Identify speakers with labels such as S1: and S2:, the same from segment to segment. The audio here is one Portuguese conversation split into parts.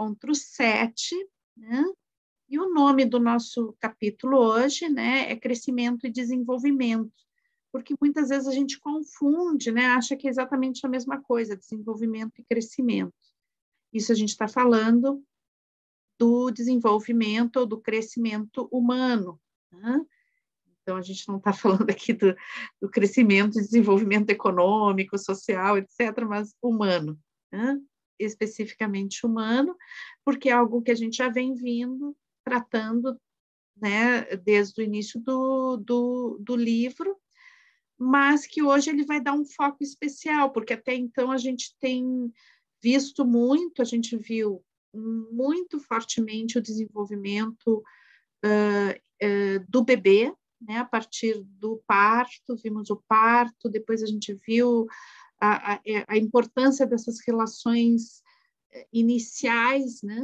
S1: encontro 7, né? E o nome do nosso capítulo hoje, né, é Crescimento e Desenvolvimento, porque muitas vezes a gente confunde, né, acha que é exatamente a mesma coisa, desenvolvimento e crescimento. Isso a gente está falando do desenvolvimento ou do crescimento humano, né? Então, a gente não está falando aqui do crescimento e desenvolvimento econômico, social, etc., mas humano, né? Especificamente humano, porque é algo que a gente já vem vindo tratando, né, desde o início do livro, mas que hoje ele vai dar um foco especial, porque até então a gente tem visto muito, a gente viu muito fortemente o desenvolvimento do bebê, né, a partir do parto, vimos o parto, depois a gente viu a importância dessas relações iniciais, né,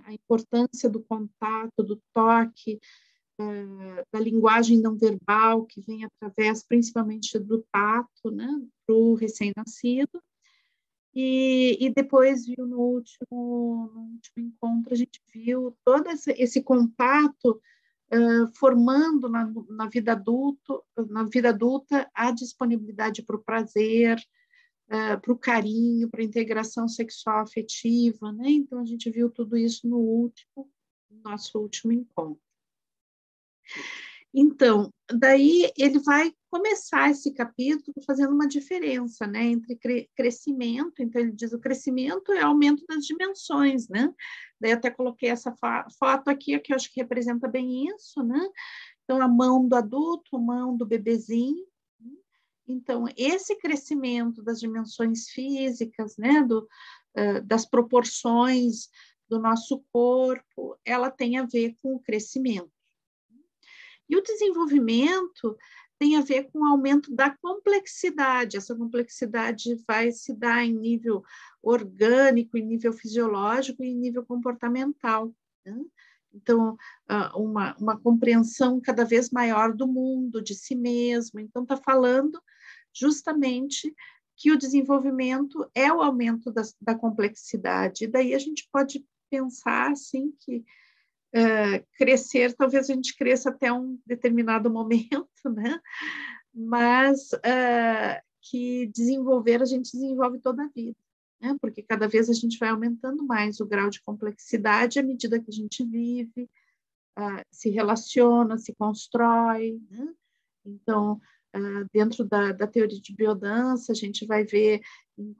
S1: a importância do contato, do toque, da linguagem não verbal, que vem através principalmente do tato, né, para o recém-nascido. E depois viu no último encontro, a gente viu todo esse contato formando na vida adulta a disponibilidade para o prazer, para o carinho, para a integração sexual afetiva, né? Então a gente viu tudo isso no nosso último encontro. Então, daí ele vai começar esse capítulo fazendo uma diferença, né, entre crescimento. Então ele diz o crescimento é aumento das dimensões, né? Daí eu até coloquei essa foto aqui, que eu acho que representa bem isso, né? Então a mão do adulto, a mão do bebezinho. Então esse crescimento das dimensões físicas, né, das proporções do nosso corpo, ela tem a ver com o crescimento. E o desenvolvimento tem a ver com o aumento da complexidade. Essa complexidade vai se dar em nível orgânico, em nível fisiológico e em nível comportamental, né? Então, uma compreensão cada vez maior do mundo, de si mesmo. Então, está falando justamente que o desenvolvimento é o aumento da complexidade. E daí a gente pode pensar assim que crescer, talvez a gente cresça até um determinado momento, né? Mas que desenvolver, a gente desenvolve toda a vida, né? Porque cada vez a gente vai aumentando mais o grau de complexidade à medida que a gente vive, se relaciona, se constrói, né? Então, dentro da teoria de biodança, a gente vai ver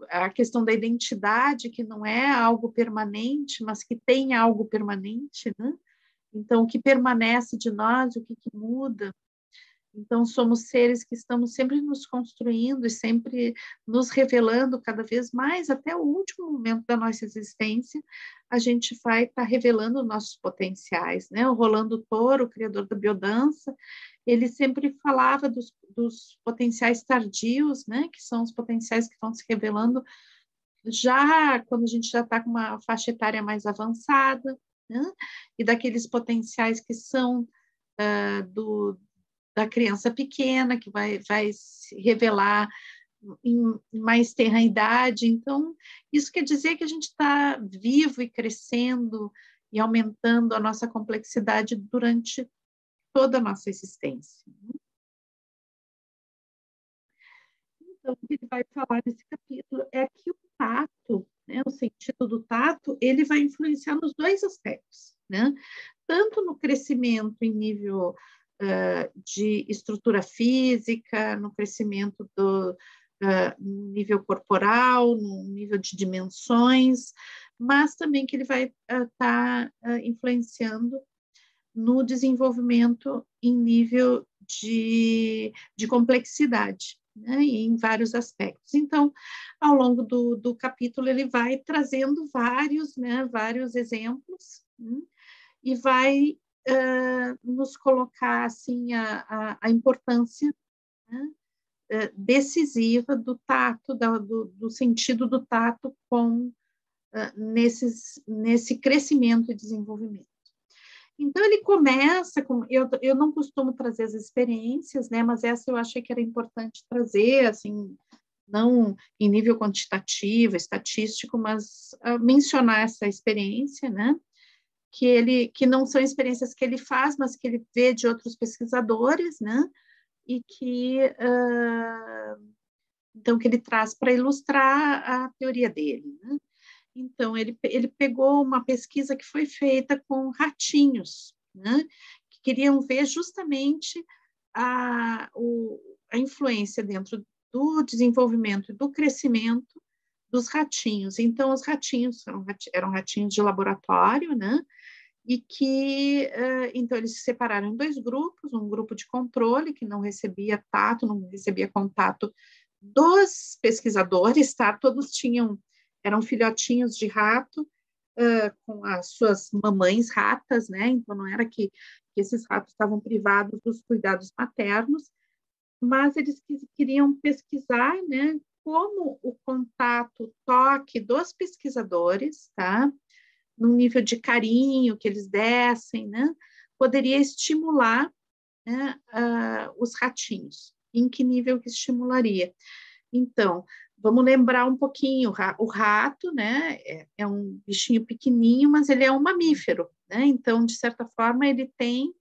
S1: a questão da identidade, que não é algo permanente, mas que tem algo permanente, né? Então, o que permanece de nós, o que muda. Então, somos seres que estamos sempre nos construindo e sempre nos revelando cada vez mais, até o último momento da nossa existência, a gente vai estar revelando nossos potenciais, né? O Rolando Toro, o criador da biodança, ele sempre falava dos potenciais tardios, né? Que são os potenciais que estão se revelando já quando a gente já está com uma faixa etária mais avançada, né? E daqueles potenciais que são da criança pequena, que vai se revelar em mais tenra idade. Então, isso quer dizer que a gente está vivo e crescendo e aumentando a nossa complexidade durante toda a nossa existência. Então, o que ele vai falar nesse capítulo é que o tato, né, o sentido do tato, ele vai influenciar nos dois aspectos, né? Tanto no crescimento em nível de estrutura física, no crescimento no nível corporal, no nível de dimensões, mas também que ele vai estar influenciando no desenvolvimento em nível de complexidade, né, em vários aspectos. Então, ao longo do capítulo, ele vai trazendo vários exemplos, né, e vai nos colocar assim a importância, né, decisiva do tato, do sentido do tato nesse crescimento e desenvolvimento. Então, ele começa com... Eu não costumo trazer as experiências, né, mas essa eu achei que era importante trazer, assim, não em nível quantitativo, estatístico, mas mencionar essa experiência, né? Que não são experiências que ele faz, mas que ele vê de outros pesquisadores, né? E que então que ele traz para ilustrar a teoria dele, né? Então ele pegou uma pesquisa que foi feita com ratinhos, né? Que queriam ver justamente a influência dentro do desenvolvimento e do crescimento dos ratinhos. Então, os ratinhos eram ratinhos de laboratório, né? E que, então, eles se separaram em dois grupos, um grupo de controle, que não recebia tato, não recebia contato dos pesquisadores, tá? Todos eram filhotinhos de rato, com as suas mamães ratas, né? Então, não era que esses ratos estavam privados dos cuidados maternos, mas eles queriam pesquisar, né? Como o contato, o toque dos pesquisadores, tá? No nível de carinho que eles dessem, né? Poderia estimular, né, os ratinhos. Em que nível que estimularia? Então, vamos lembrar um pouquinho, o rato, né, é um bichinho pequenininho, mas ele é um mamífero, né? Então, de certa forma, ele tem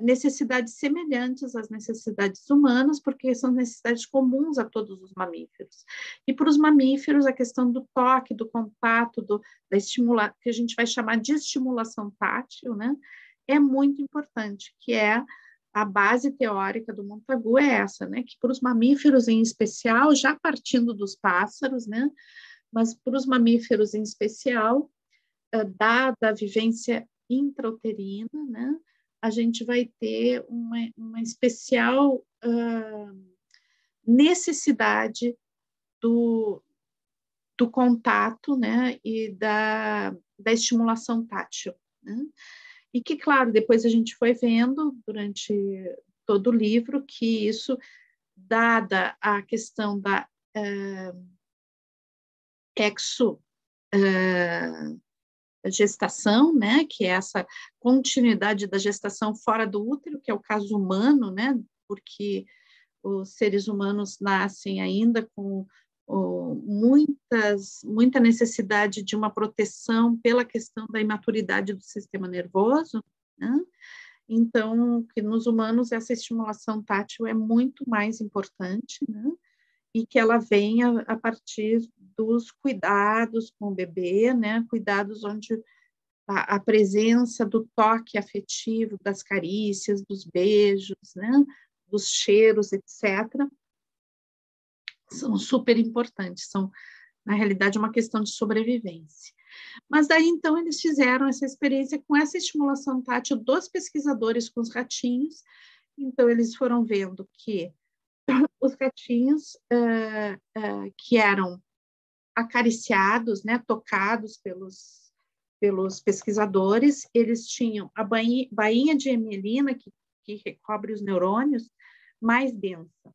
S1: necessidades semelhantes às necessidades humanas, porque são necessidades comuns a todos os mamíferos. E para os mamíferos, a questão do toque, do contato, da estimulação, que a gente vai chamar de estimulação tátil, né, é muito importante, que é a base teórica do Montagu é essa, né, que para os mamíferos em especial, já partindo dos pássaros, né, mas para os mamíferos em especial, dada a vivência intrauterina, né, a gente vai ter uma especial necessidade do contato, né, e da estimulação tátil, né? E que, claro, depois a gente foi vendo durante todo o livro que isso, dada a questão da gestação, né, que é essa continuidade da gestação fora do útero, que é o caso humano, né, porque os seres humanos nascem ainda com muita necessidade de uma proteção pela questão da imaturidade do sistema nervoso, né? Então, que nos humanos essa estimulação tátil é muito mais importante, né? E que ela venha a partir dos cuidados com o bebê, né? Cuidados onde a presença do toque afetivo, das carícias, dos beijos, né? Dos cheiros, etc., são super importantes, são, na realidade, uma questão de sobrevivência. Mas daí, então, eles fizeram essa experiência com essa estimulação tátil dos pesquisadores com os ratinhos, então eles foram vendo que os ratinhos que eram acariciados, né, tocados pelos pesquisadores, eles tinham a bainha de mielina, que recobre os neurônios, mais densa.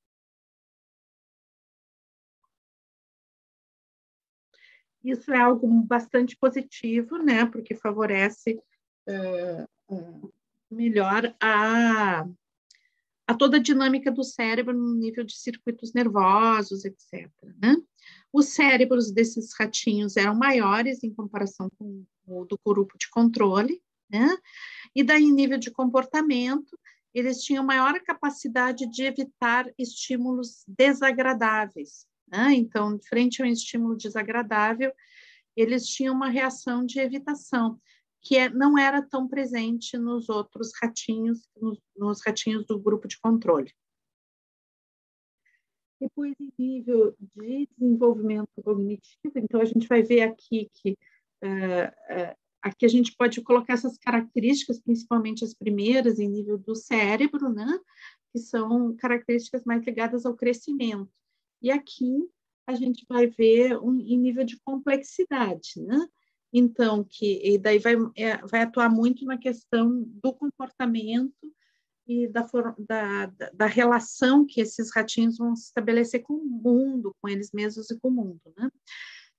S1: Isso é algo bastante positivo, né, porque favorece melhor a toda a dinâmica do cérebro no nível de circuitos nervosos, etc., né? Os cérebros desses ratinhos eram maiores em comparação com o do grupo de controle, né? E daí, em nível de comportamento, eles tinham maior capacidade de evitar estímulos desagradáveis, né? Então, frente a um estímulo desagradável, eles tinham uma reação de evitação, que não era tão presente nos outros ratinhos, nos ratinhos do grupo de controle. Depois, em nível de desenvolvimento cognitivo, então a gente vai ver aqui que aqui a gente pode colocar essas características, principalmente as primeiras, em nível do cérebro, né? Que são características mais ligadas ao crescimento. E aqui a gente vai ver em nível de complexidade, né? Então, e daí vai atuar muito na questão do comportamento e da relação que esses ratinhos vão se estabelecer com o mundo, com eles mesmos e com o mundo, né?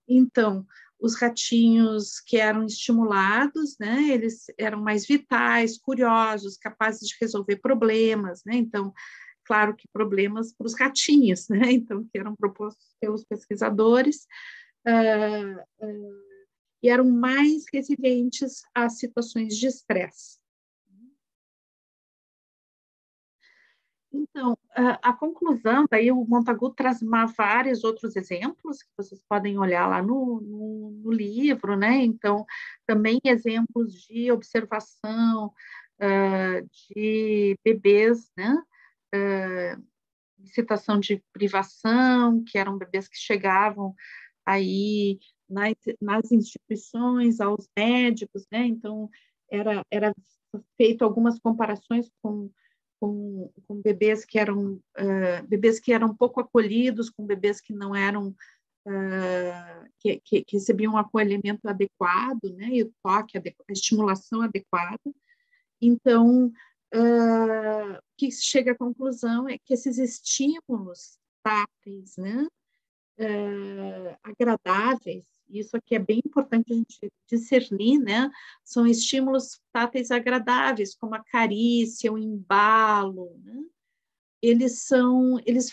S1: Então, os ratinhos que eram estimulados, né, eles eram mais vitais, curiosos, capazes de resolver problemas, né? Então, claro que problemas para os ratinhos, né? Então, que eram propostos pelos pesquisadores, e eram mais resilientes às situações de estresse. Então, a conclusão, daí o Montagu traz vários outros exemplos que vocês podem olhar lá no livro, né? Então, também exemplos de observação de bebês, né? Em situação de privação, que eram bebês que chegavam aí nas instituições, aos médicos, né? Então, era feito algumas comparações com bebês que eram pouco acolhidos, com bebês que não eram que recebiam um acolhimento adequado, né, e o toque, a estimulação adequada. Então, que chega à conclusão é que esses estímulos táteis, né, agradáveis, isso aqui é bem importante a gente discernir, né? São estímulos táteis agradáveis, como a carícia, o embalo, né? Eles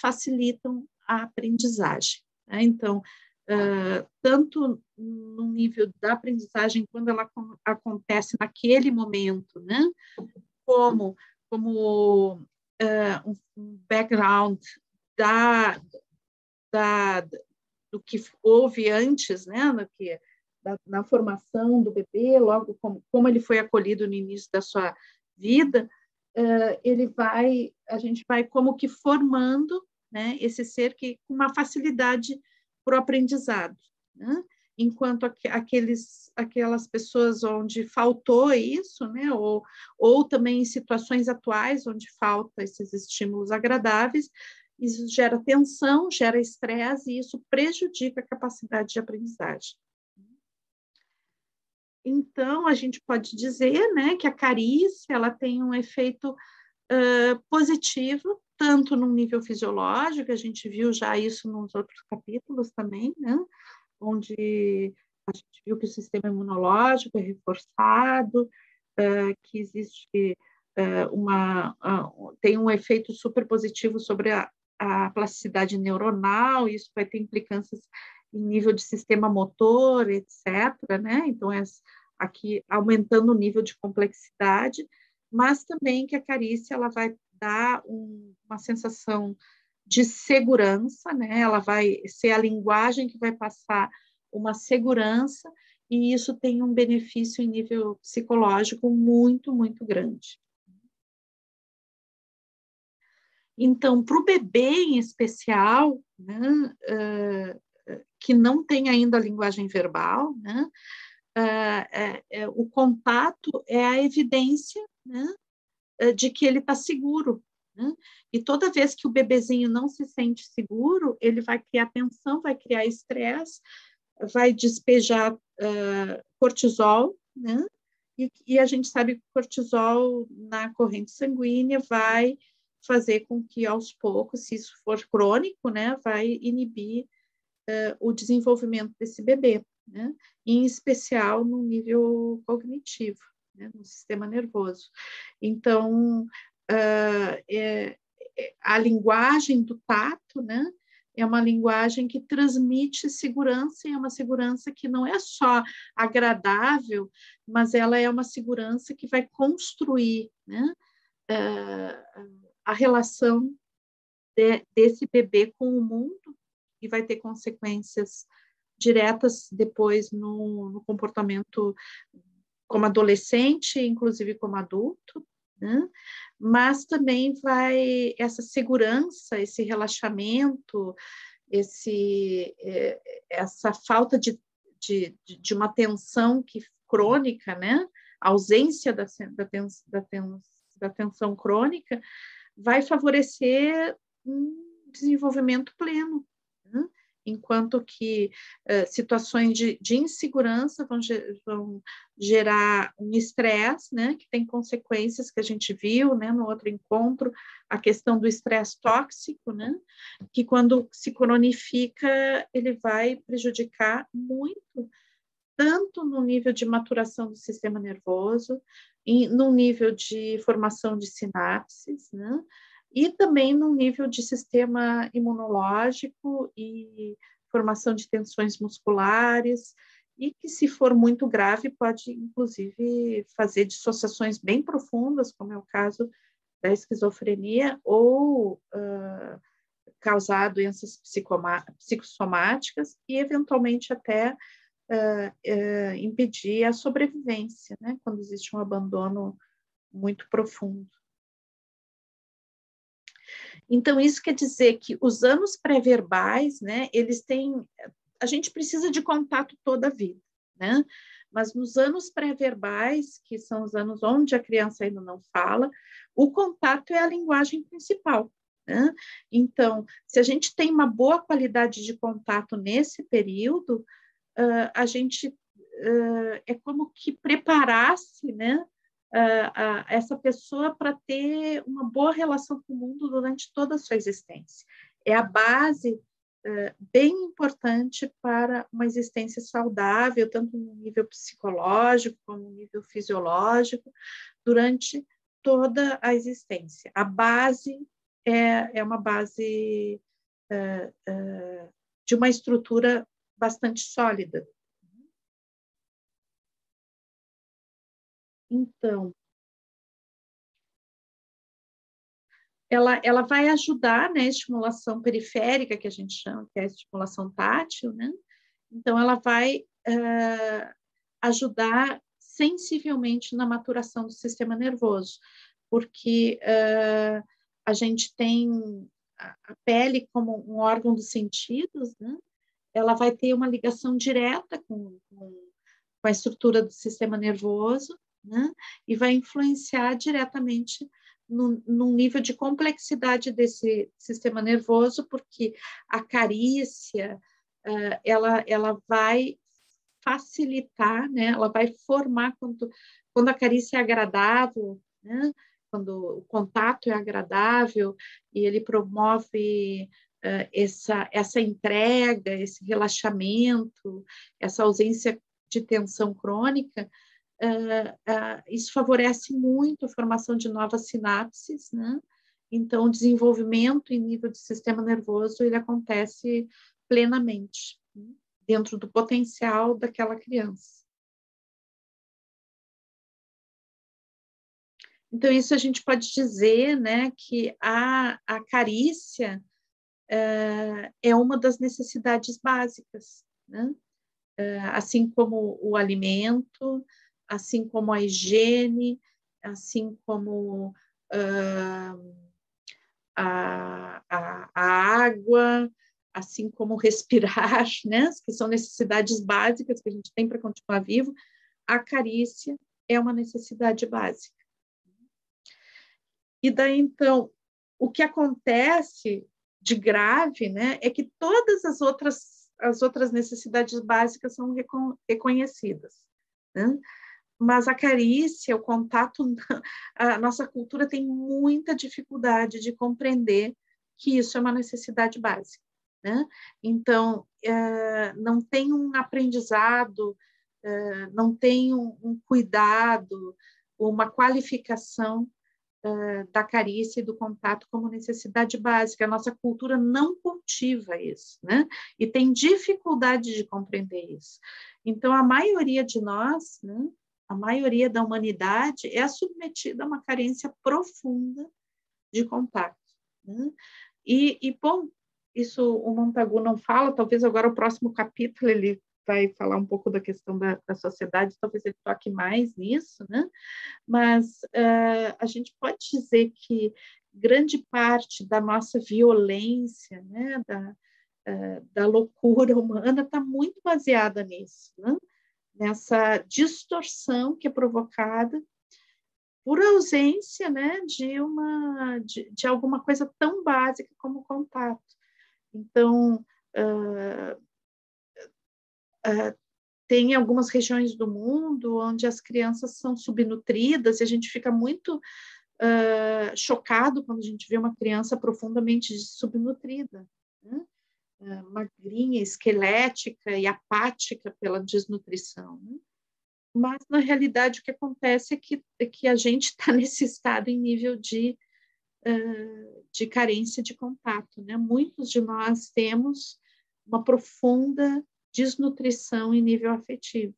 S1: facilitam a aprendizagem, né? Então, tanto no nível da aprendizagem, quando ela acontece naquele momento, né? Como um background da, do que houve antes, né, na formação do bebê, logo como ele foi acolhido no início da sua vida, a gente vai como que formando, né, esse ser que com uma facilidade para o aprendizado, né? Enquanto aquelas pessoas onde faltou isso, né, ou também em situações atuais onde falta esses estímulos agradáveis, isso gera tensão, gera estresse e isso prejudica a capacidade de aprendizagem. Então, a gente pode dizer, né, que a carícia ela tem um efeito positivo, tanto no nível fisiológico, a gente viu já isso nos outros capítulos também, né, onde a gente viu que o sistema imunológico é reforçado, que existe tem um efeito super positivo sobre a plasticidade neuronal, isso vai ter implicâncias em nível de sistema motor, etc., né? Então, aqui aumentando o nível de complexidade, mas também que a carícia ela vai dar uma sensação de segurança, né? Ela vai ser a linguagem que vai passar uma segurança, e isso tem um benefício em nível psicológico muito, muito grande. Então, para o bebê em especial, né, que não tem ainda a linguagem verbal, né, o contato é a evidência, né, de que ele está seguro, né? E toda vez que o bebezinho não se sente seguro, ele vai criar tensão, vai criar estresse, vai despejar cortisol, né? E a gente sabe que o cortisol na corrente sanguínea vai fazer com que, aos poucos, se isso for crônico, né, vai inibir o desenvolvimento desse bebê, né? Em especial no nível cognitivo, né, no sistema nervoso. Então, a linguagem do tato, né, é uma linguagem que transmite segurança, e é uma segurança que não é só agradável, mas ela é uma segurança que vai construir, né, a relação desse bebê com o mundo, e vai ter consequências diretas depois no comportamento como adolescente, inclusive como adulto, né? Mas também essa segurança, esse relaxamento, essa falta de uma tensão crônica, né? A ausência da tensão crônica vai favorecer um desenvolvimento pleno, né? Enquanto que situações de insegurança vão gerar um estresse, né, que tem consequências que a gente viu, né, no outro encontro, a questão do estresse tóxico, né, que quando se cronifica, ele vai prejudicar muito, tanto no nível de maturação do sistema nervoso, no nível de formação de sinapses, né, e também no nível de sistema imunológico e formação de tensões musculares, e que, se for muito grave, pode, inclusive, fazer dissociações bem profundas, como é o caso da esquizofrenia, ou causar doenças psicossomáticas e, eventualmente, até impedir a sobrevivência, né, quando existe um abandono muito profundo. Então, isso quer dizer que os anos pré-verbais, né, eles têm... A gente precisa de contato toda a vida, né? Mas nos anos pré-verbais, que são os anos onde a criança ainda não fala, o contato é a linguagem principal, né? Então, se a gente tem uma boa qualidade de contato nesse período, a gente é como que preparasse, né, essa pessoa para ter uma boa relação com o mundo durante toda a sua existência. É a base bem importante para uma existência saudável, tanto no nível psicológico como no nível fisiológico, durante toda a existência. A base é uma base de uma estrutura bastante sólida. Então, ela vai ajudar, né, a estimulação periférica, que a gente chama, que é a estimulação tátil, né? Então, ela vai ajudar sensivelmente na maturação do sistema nervoso, porque a gente tem a pele como um órgão dos sentidos, né? Ela vai ter uma ligação direta com a estrutura do sistema nervoso, né? E vai influenciar diretamente no nível de complexidade desse sistema nervoso, porque a carícia, ela vai facilitar, né? Ela vai formar, quando a carícia é agradável, né? Quando o contato é agradável e ele promove essa entrega, esse relaxamento, essa ausência de tensão crônica, isso favorece muito a formação de novas sinapses, né? Então, o desenvolvimento em nível de sistema nervoso, ele acontece plenamente, né? Dentro do potencial daquela criança. Então, isso a gente pode dizer, né, que a carícia é uma das necessidades básicas, né? Assim como o alimento, assim como a higiene, assim como a água, assim como respirar, né? Que são necessidades básicas que a gente tem para continuar vivo. A carícia é uma necessidade básica. E daí, então, o que acontece de grave, né, é que todas as outras necessidades básicas são reconhecidas, né? Mas a carícia, o contato, a nossa cultura tem muita dificuldade de compreender que isso é uma necessidade básica, né? Então, não tem um aprendizado, não tem um cuidado, uma qualificação da carícia e do contato como necessidade básica. A nossa cultura não cultiva isso, né? E tem dificuldade de compreender isso. Então, a maioria de nós, né, a maioria da humanidade é submetida a uma carência profunda de contato, né? Bom, isso o Montagu não fala, talvez agora o próximo capítulo ele vai falar um pouco da questão da sociedade, talvez ele toque mais nisso, né? Mas a gente pode dizer que grande parte da nossa violência, né, da loucura humana está muito baseada nisso, né? Nessa distorção que é provocada por ausência, né, de alguma coisa tão básica como o contato. Então, tem algumas regiões do mundo onde as crianças são subnutridas e a gente fica muito chocado quando a gente vê uma criança profundamente subnutrida, né? Magrinha, esquelética e apática pela desnutrição, né? Mas, na realidade, o que acontece é que a gente está nesse estado em nível de carência de contato, né? Muitos de nós temos uma profunda desnutrição em nível afetivo.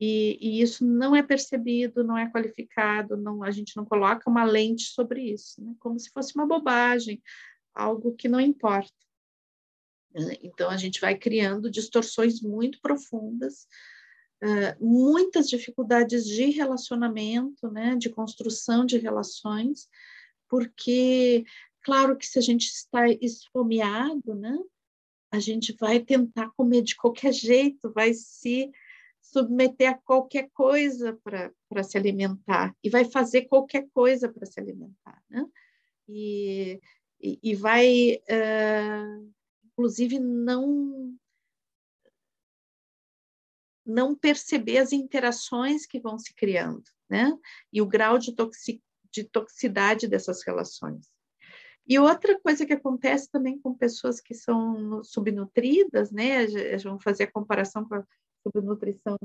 S1: E isso não é percebido, não é qualificado, não, a gente não coloca uma lente sobre isso, né? Como se fosse uma bobagem, algo que não importa. Então, a gente vai criando distorções muito profundas, muitas dificuldades de relacionamento, né? De construção de relações, porque, claro que se a gente está esfomeado, né? A gente vai tentar comer de qualquer jeito, vai se submeter a qualquer coisa para se alimentar, e vai fazer qualquer coisa para se alimentar, né? E vai, inclusive, não perceber as interações que vão se criando, né? E o grau de toxicidade dessas relações. E outra coisa que acontece também com pessoas que são subnutridas, né? Vamos fazer a comparação com a subnutrição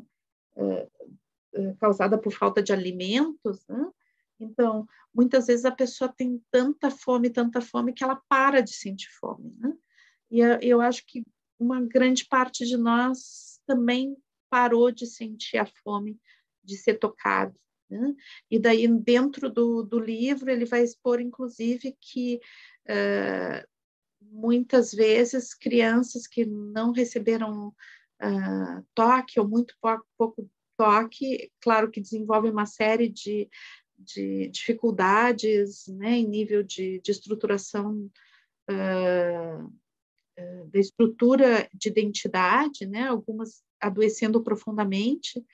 S1: causada por falta de alimentos, né? Então, muitas vezes a pessoa tem tanta fome, que ela para de sentir fome, né? E eu acho que uma grande parte de nós também parou de sentir a fome de ser tocado, né? E daí, dentro do livro, ele vai expor, inclusive, que muitas vezes crianças que não receberam toque ou muito pouco toque, claro que desenvolvem uma série de dificuldades, né, em nível de estruturação da estrutura de identidade, né, algumas adoecendo profundamente,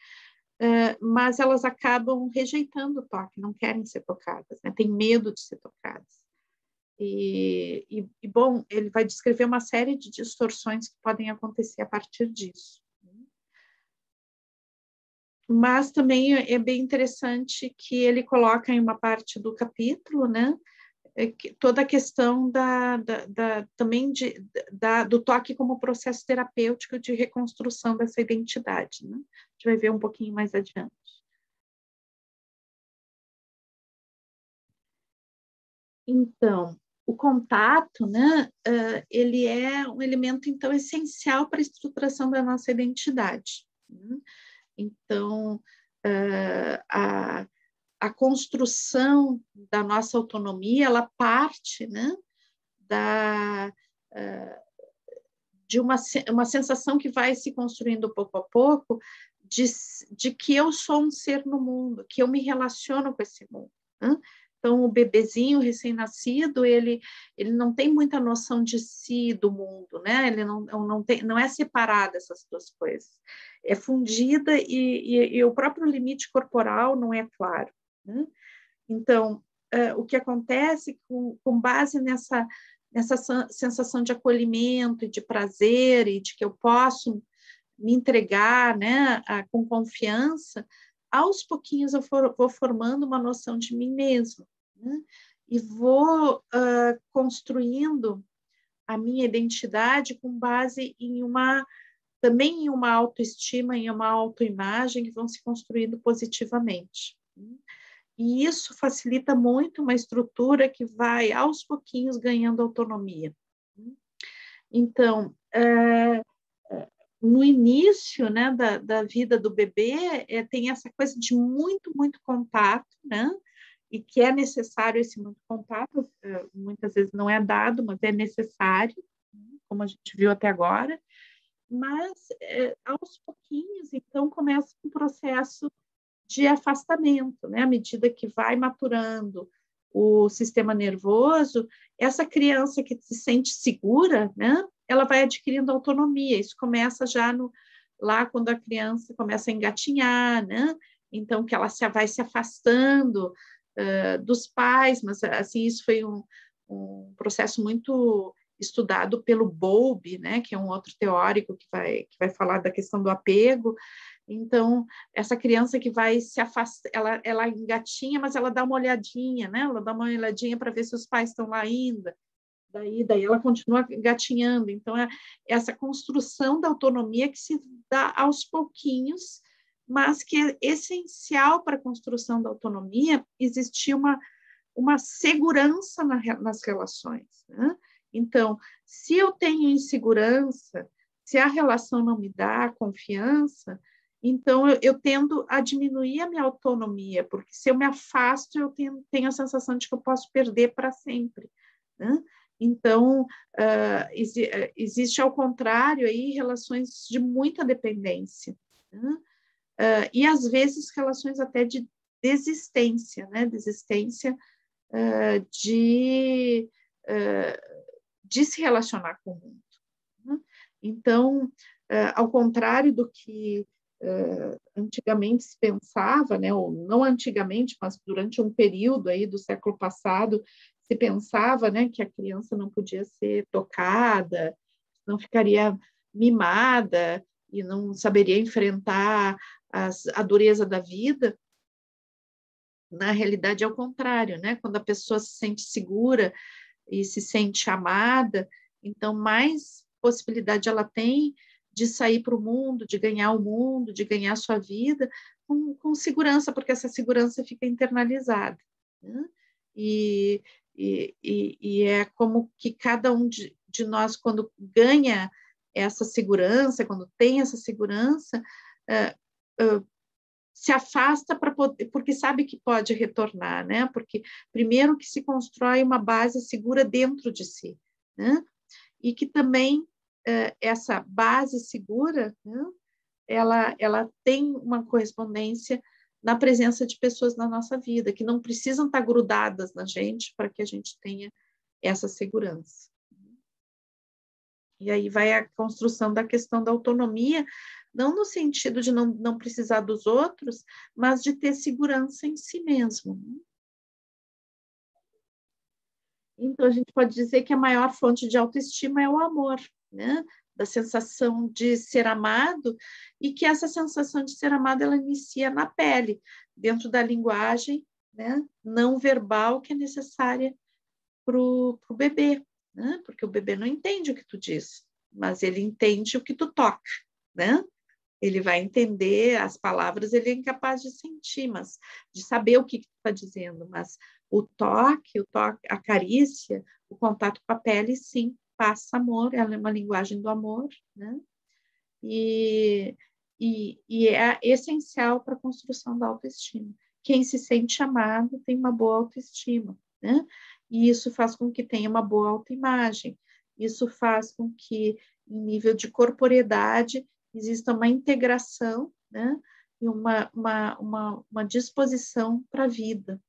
S1: mas elas acabam rejeitando o toque, não querem ser tocadas, né, têm medo de ser tocadas. Bom, ele vai descrever uma série de distorções que podem acontecer a partir disso. Mas também é bem interessante que ele coloca em uma parte do capítulo, né, toda a questão também do toque como processo terapêutico de reconstrução dessa identidade, né? A gente vai ver um pouquinho mais adiante. Então, o contato, né, ele é um elemento, então, essencial para a estruturação da nossa identidade, né? Então, a construção da nossa autonomia, ela parte, né, de uma sensação que vai se construindo pouco a pouco de que eu sou um ser no mundo, que eu me relaciono com esse mundo, né? Então, o bebezinho recém-nascido, ele não tem muita noção de si, do mundo, né? Ele não é separado essas duas coisas. É fundida e o próprio limite corporal não é claro, né? Então, o que acontece com base nessa sensação de acolhimento e de prazer e de que eu posso me entregar, né, com confiança, aos pouquinhos eu vou formando uma noção de mim mesmo, né? E vou construindo a minha identidade com base também em uma autoestima, em uma autoimagem que vão se construindo positivamente. E isso facilita muito uma estrutura que vai, aos pouquinhos, ganhando autonomia. Então, no início, né, da vida do bebê, tem essa coisa de muito, muito contato, né? E que é necessário esse muito contato, muitas vezes não é dado, mas é necessário, como a gente viu até agora. Mas, aos pouquinhos, então, começa um processo de afastamento, né? À medida que vai maturando o sistema nervoso, essa criança que se sente segura, né? Ela vai adquirindo autonomia. Isso começa já lá quando a criança começa a engatinhar, né? Então, que ela vai se afastando dos pais, mas, assim, isso foi um processo muito estudado pelo Bowlby, né? Que é um outro teórico que vai falar da questão do apego. Então, essa criança que vai se afastar, ela engatinha, mas ela dá uma olhadinha, né? Ela dá uma olhadinha para ver se os pais estão lá ainda. Daí ela continua engatinhando. Então, essa construção da autonomia que se dá aos pouquinhos, mas que é essencial para a construção da autonomia existir uma uma segurança nas relações, né? Então, se eu tenho insegurança, se a relação não me dá confiança, então eu tendo a diminuir a minha autonomia, porque se eu me afasto, eu tenho a sensação de que eu posso perder para sempre, né? Então, existe, ao contrário, aí, relações de muita dependência, né? E, às vezes, relações até de desistência, né? Desistência de se relacionar com o mundo, né? Então, ao contrário do que antigamente se pensava, né, ou não antigamente, mas durante um período aí do século passado, se pensava, né, que a criança não podia ser tocada, não ficaria mimada e não saberia enfrentar a dureza da vida. Na realidade, é o contrário, né? Quando a pessoa se sente segura e se sente amada, então mais possibilidade ela tem de sair para o mundo, de ganhar o mundo, de ganhar a sua vida com segurança, porque essa segurança fica internalizada, né? E é como que cada um de nós, quando ganha essa segurança, quando tem essa segurança, se afasta para poder, porque sabe que pode retornar, né? Porque primeiro que se constrói uma base segura dentro de si, né? E que também essa base segura, né? Ela tem uma correspondência na presença de pessoas na nossa vida, que não precisam estar grudadas na gente para que a gente tenha essa segurança. E aí vai a construção da questão da autonomia, não no sentido de não precisar dos outros, mas de ter segurança em si mesmo. Então, a gente pode dizer que a maior fonte de autoestima é o amor, né? Da sensação de ser amado, e que essa sensação de ser amado, ela inicia na pele, dentro da linguagem, né, não verbal que é necessária para o bebê, né? Porque o bebê não entende o que tu diz, mas ele entende o que tu toca, né? Ele vai entender as palavras, ele é incapaz de sentir, mas de saber o que tu está dizendo, mas o toque, a carícia, o contato com a pele, sim, passa amor, ela é uma linguagem do amor, né? E é essencial para a construção da autoestima. Quem se sente amado tem uma boa autoestima, né? E isso faz com que tenha uma boa autoimagem. Isso faz com que, em nível de corporeidade, exista uma integração, né? E uma disposição para a vida.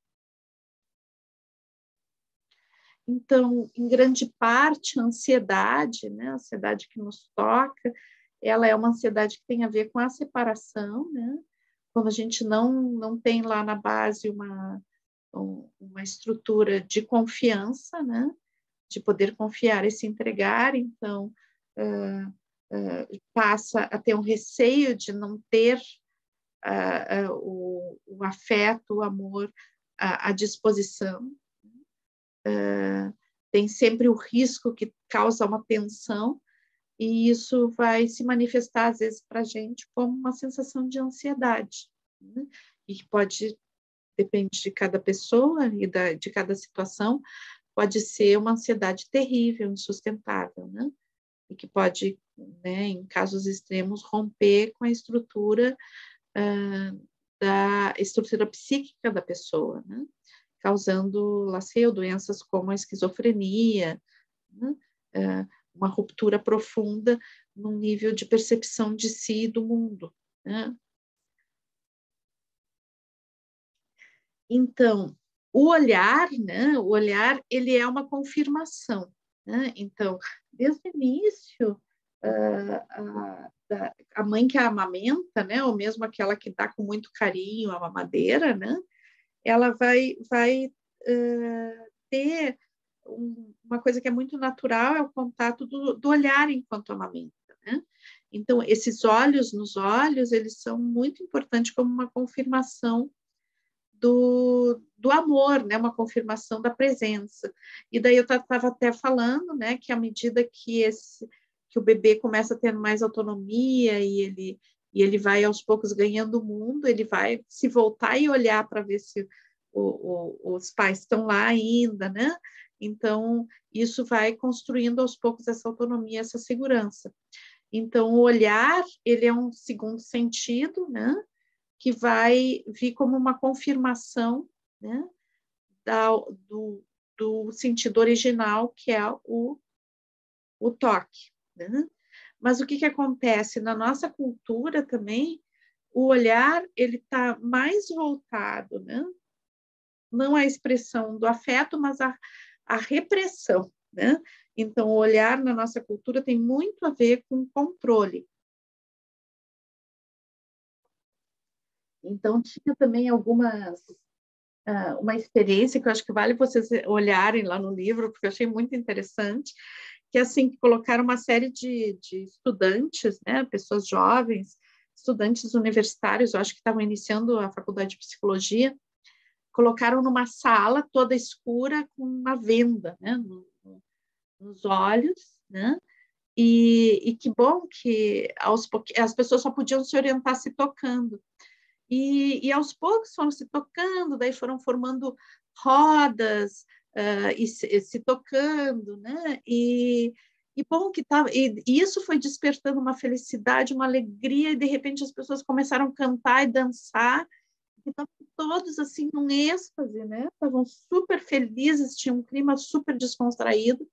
S1: Então, em grande parte, a ansiedade, né? A ansiedade que nos toca, ela é uma ansiedade que tem a ver com a separação, né? Quando a gente não tem lá na base uma estrutura de confiança, né? De poder confiar e se entregar, então passa a ter um receio de não ter o afeto, o amor à disposição. Tem sempre o risco que causa uma tensão, e isso vai se manifestar, às vezes, para a gente como uma sensação de ansiedade, né? E que pode, depende de cada pessoa e de cada situação, pode ser uma ansiedade terrível, insustentável, né? E que pode, né, em casos extremos, romper com a estrutura da estrutura psíquica da pessoa, né? Causando, lá sei, doenças como a esquizofrenia, né? Uma ruptura profunda no nível de percepção de si e do mundo, né? Então, o olhar, né? O olhar, ele é uma confirmação, né? Então, desde o início, a mãe que amamenta, né? Ou mesmo aquela que dá com muito carinho a mamadeira, né? Ela vai ter uma coisa que é muito natural, é o contato do olhar enquanto amamenta, né? Então, esses olhos nos olhos, eles são muito importantes como uma confirmação do amor, né? Uma confirmação da presença. E daí eu estava até falando, né, que à medida que o bebê começa a ter mais autonomia e ele vai aos poucos ganhando o mundo, ele vai se voltar e olhar para ver se os pais estão lá ainda, né? Então, isso vai construindo aos poucos essa autonomia, essa segurança. Então, o olhar, ele é um segundo sentido, né? Que vai vir como uma confirmação, né? Do sentido original, que é o toque, né? Mas o que acontece? Na nossa cultura também, o olhar, ele está mais voltado, né? Não à expressão do afeto, mas à repressão, né? Então, o olhar na nossa cultura tem muito a ver com controle. Então, tinha também uma experiência que eu acho que vale vocês olharem lá no livro, porque eu achei muito interessante, que assim, que colocaram uma série de estudantes, né, pessoas jovens, estudantes universitários, eu acho que estavam iniciando a faculdade de psicologia, colocaram numa sala toda escura com uma venda, né, nos olhos, né, e que bom que as pessoas só podiam se orientar se tocando. E aos poucos foram se tocando, daí foram formando rodas e se tocando, né? E bom que tava, e isso foi despertando uma felicidade, uma alegria, e de repente as pessoas começaram a cantar e dançar, e estavam todos assim num êxtase, né? Estavam super felizes, tinha um clima super descontraído.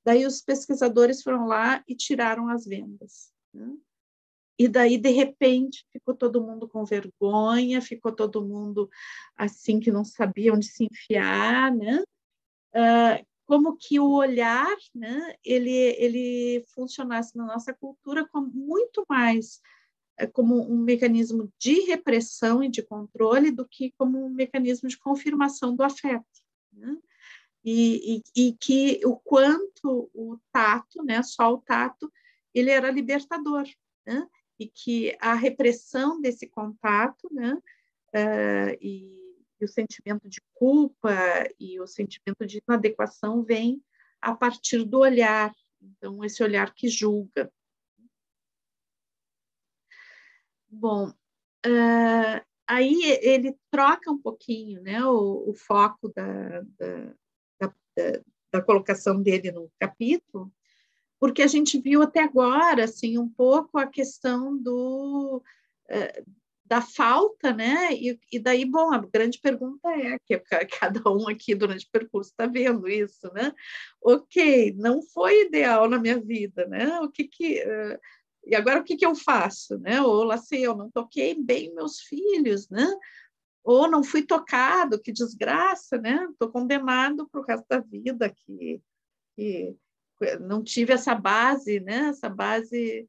S1: Daí os pesquisadores foram lá e tiraram as vendas, né? E daí, de repente, ficou todo mundo com vergonha, ficou todo mundo assim que não sabia onde se enfiar, né? Como que o olhar, né, ele funcionasse na nossa cultura como muito mais como um mecanismo de repressão e de controle do que como um mecanismo de confirmação do afeto, né? E que o quanto o tato, né, só o tato, ele era libertador, né? E que a repressão desse contato, né, e o sentimento de culpa e o sentimento de inadequação vem a partir do olhar, então esse olhar que julga. Bom, aí ele troca um pouquinho, né, o foco da colocação dele no capítulo, porque a gente viu até agora, assim, um pouco a questão da falta, né? E daí, bom, a grande pergunta é, que cada um aqui durante o percurso está vendo isso, né? Ok, não foi ideal na minha vida, né? E agora o que eu faço, né? Ou lá sei, eu não toquei bem meus filhos, né? Ou não fui tocado, que desgraça, né? Estou condenado para o resto da vida que não tive essa base, né? Essa base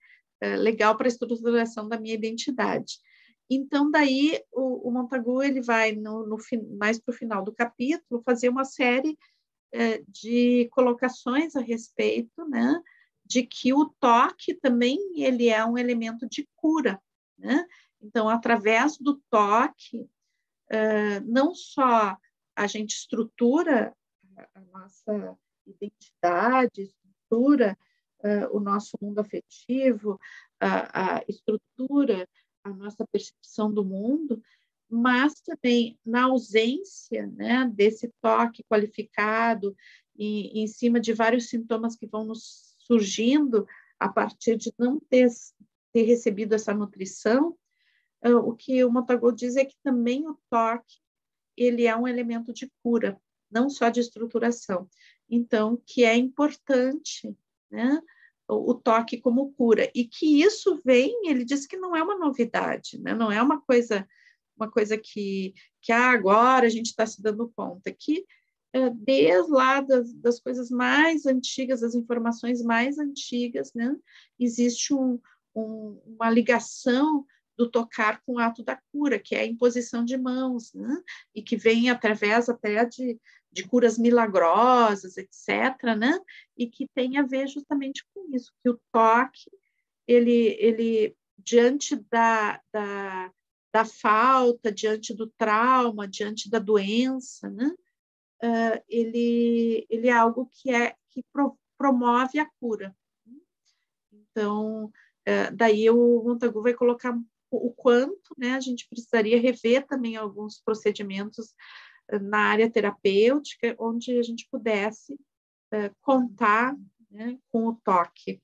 S1: legal para a estruturação da minha identidade. Então, daí, o Montagu ele vai, mais para o final do capítulo, fazer uma série de colocações a respeito, né? De que o toque também ele é um elemento de cura, né? Então, através do toque, não só a gente estrutura a nossa identidade, estrutura o nosso mundo afetivo, estrutura a nossa percepção do mundo, mas também na ausência, né, desse toque qualificado e em cima de vários sintomas que vão nos surgindo a partir de não ter recebido essa nutrição, o que o Montagu diz é que também o toque ele é um elemento de cura, não só de estruturação. Então, que é importante, né, o toque como cura. E que isso vem, ele diz que não é uma novidade, né, não é uma coisa que agora a gente está se dando conta, que desde lá das coisas mais antigas, das informações mais antigas, né, existe uma ligação do tocar com o ato da cura, que é a imposição de mãos, né? E que vem através até de curas milagrosas, etc., né? E que tem a ver justamente com isso, que o toque, ele diante da falta, diante do trauma, diante da doença, né? Ele é algo que promove a cura. Então, daí o Montagu vai colocar o quanto, né, a gente precisaria rever também alguns procedimentos na área terapêutica, onde a gente pudesse contar, né, com o toque.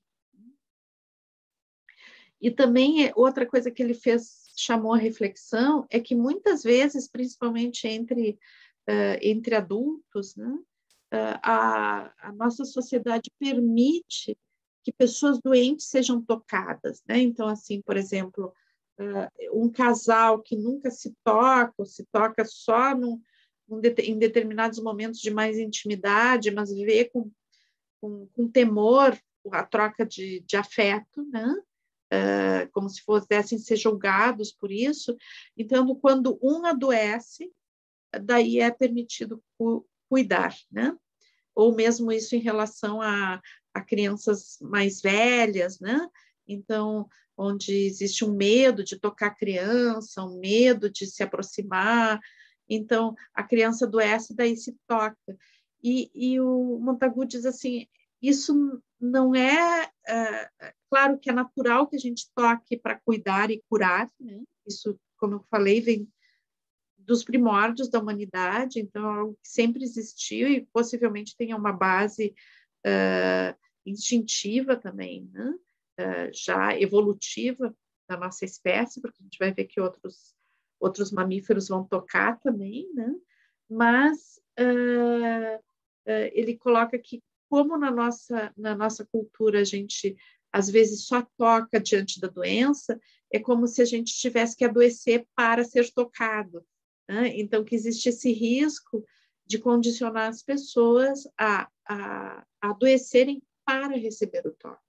S1: E também outra coisa que ele fez, chamou a reflexão, é que muitas vezes, principalmente entre adultos, né, a nossa sociedade permite que pessoas doentes sejam tocadas, né? Então, assim, por exemplo, um casal que nunca se toca, ou se toca só em determinados momentos de mais intimidade, mas vê com temor a troca de afeto, né? Como se pudessem ser julgados por isso. Então, quando um adoece, daí é permitido cuidar, né? Ou mesmo isso em relação a crianças mais velhas, né? Então, onde existe um medo de tocar a criança, um medo de se aproximar. Então, a criança adoece, daí se toca. E o Montagu diz assim, isso não é... claro que é natural que a gente toque para cuidar e curar, né? Isso, como eu falei, vem dos primórdios da humanidade, então é algo que sempre existiu e possivelmente tenha uma base instintiva também, né? Já evolutiva da nossa espécie, porque a gente vai ver que outros mamíferos vão tocar também, né? Mas ele coloca que como na nossa cultura a gente às vezes só toca diante da doença, é como se a gente tivesse que adoecer para ser tocado, né? Então, que existe esse risco de condicionar as pessoas a adoecerem para receber o toque.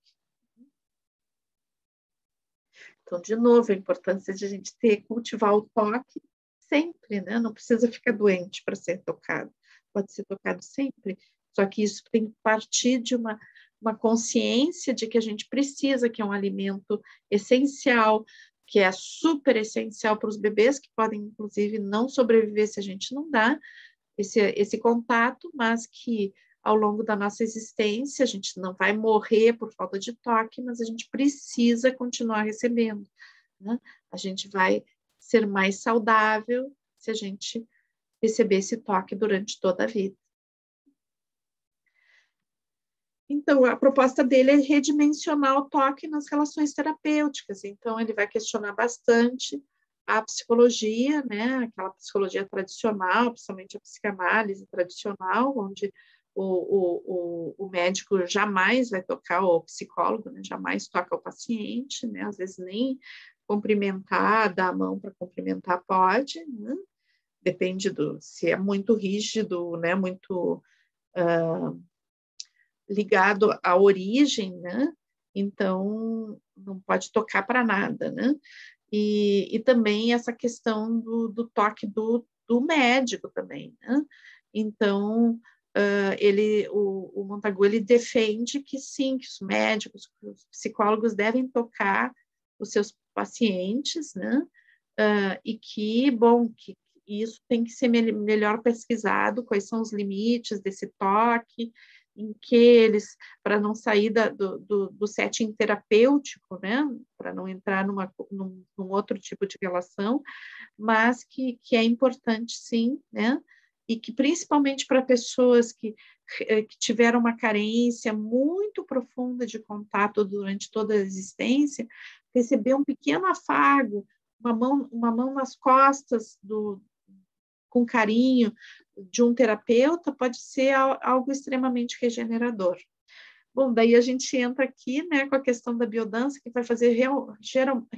S1: Então, de novo, a importância de a gente cultivar o toque sempre, né? Não precisa ficar doente para ser tocado, pode ser tocado sempre, só que isso tem que partir de uma consciência de que a gente precisa, que é um alimento essencial, que é super essencial para os bebês, que podem, inclusive, não sobreviver se a gente não dá esse contato, mas que ao longo da nossa existência a gente não vai morrer por falta de toque, mas a gente precisa continuar recebendo, né? A gente vai ser mais saudável se a gente receber esse toque durante toda a vida. Então, a proposta dele é redimensionar o toque nas relações terapêuticas. Então, ele vai questionar bastante a psicologia, né? Aquela psicologia tradicional, principalmente a psicanálise tradicional, onde o médico jamais vai tocar, ou o psicólogo, né? Jamais toca o paciente, né? Às vezes nem cumprimentar, dar a mão para cumprimentar pode, né? Depende se é muito rígido, né? Muito... ligado à origem, né? Então, não pode tocar para nada, né? E também essa questão do toque do médico também, né? Então, o Montagu, ele defende que sim, que os médicos, os psicólogos devem tocar os seus pacientes, né? E que, bom, que isso tem que ser melhor pesquisado, quais são os limites desse toque, em que eles, para não sair do setting terapêutico, né, para não entrar num outro tipo de relação, mas que é importante sim, né, e que principalmente para pessoas que tiveram uma carência muito profunda de contato durante toda a existência, receber um pequeno afago, uma mão nas costas com carinho de um terapeuta pode ser algo extremamente regenerador. Bom, daí a gente entra aqui, né, com a questão da biodança, que vai fazer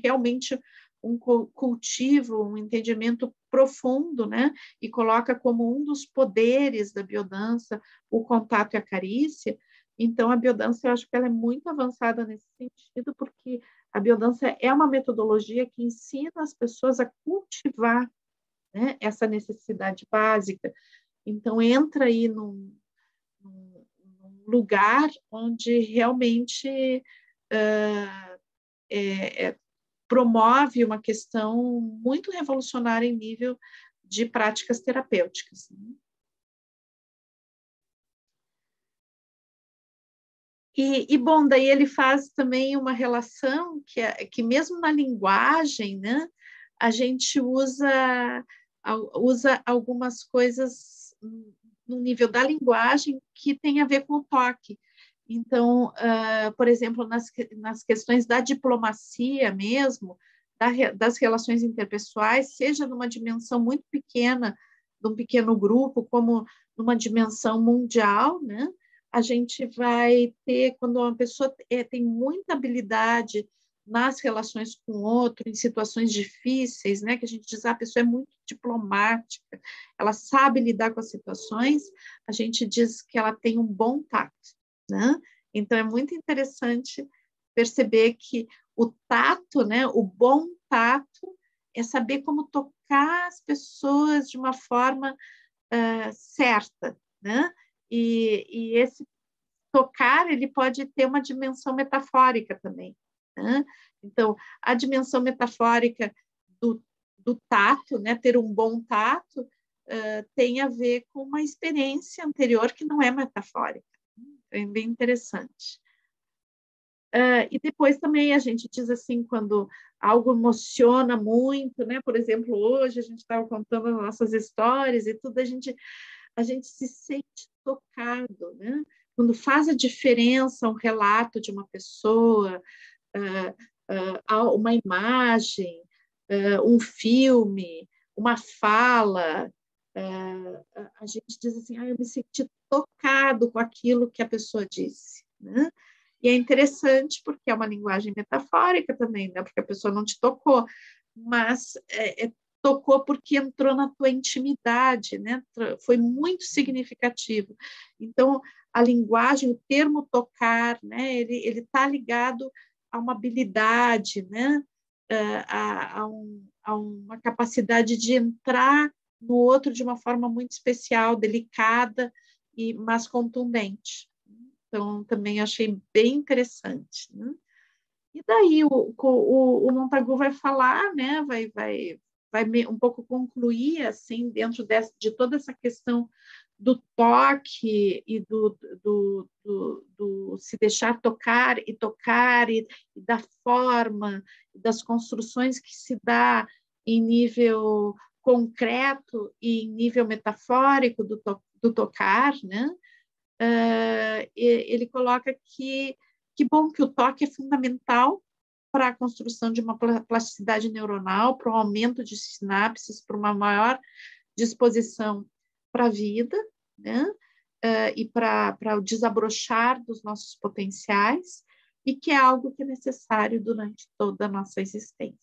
S1: realmente um cultivo, um entendimento profundo, né, e coloca como um dos poderes da biodança o contato e a carícia. Então, a biodança, eu acho que ela é muito avançada nesse sentido, porque a biodança é uma metodologia que ensina as pessoas a cultivar, né, essa necessidade básica. Então, entra aí num lugar onde realmente promove uma questão muito revolucionária em nível de práticas terapêuticas. Bom, daí ele faz também uma relação que mesmo na linguagem, né, a gente usa usa algumas coisas no nível da linguagem que tem a ver com o toque. Então, por exemplo, nas questões da diplomacia mesmo, das relações interpessoais, seja numa dimensão muito pequena, de um pequeno grupo, como numa dimensão mundial, né? A gente vai ter, quando uma pessoa tem muita habilidade nas relações com o outro, em situações difíceis, né? Que a gente diz, a pessoa é muito diplomática, ela sabe lidar com as situações, a gente diz que ela tem um bom tato, né? Então, é muito interessante perceber que o tato, né? O bom tato é saber como tocar as pessoas de uma forma certa, né? E esse tocar, ele pode ter uma dimensão metafórica também, né? Então, a dimensão metafórica do tato, né? Ter um bom tato, tem a ver com uma experiência anterior que não é metafórica. É bem interessante. E depois também a gente diz assim, quando algo emociona muito, né? Por exemplo, hoje a gente estava contando as nossas histórias e tudo, a gente se sente tocado, né? Quando faz a diferença um relato de uma pessoa, uma imagem, um filme, uma fala, a gente diz assim, eu me senti tocado com aquilo que a pessoa disse, né? E é interessante porque é uma linguagem metafórica também, né? Porque a pessoa não te tocou, mas tocou porque entrou na tua intimidade, né? Foi muito significativo. Então, a linguagem, o termo tocar, né? Ele está ligado a uma habilidade, né? A uma capacidade de entrar no outro de uma forma muito especial, delicada, mas contundente. Então, também achei bem interessante, né? E daí o Montagu vai falar, né? Vai um pouco concluir, assim, dentro de toda essa questão do toque e do se deixar tocar e da forma, das construções que se dá em nível concreto e em nível metafórico do tocar, né? Ele coloca que bom que o toque é fundamental para a construção de uma plasticidade neuronal, para o aumento de sinapses, para uma maior disposição para a vida, né? E para o desabrochar dos nossos potenciais, e que é algo que é necessário durante toda a nossa existência.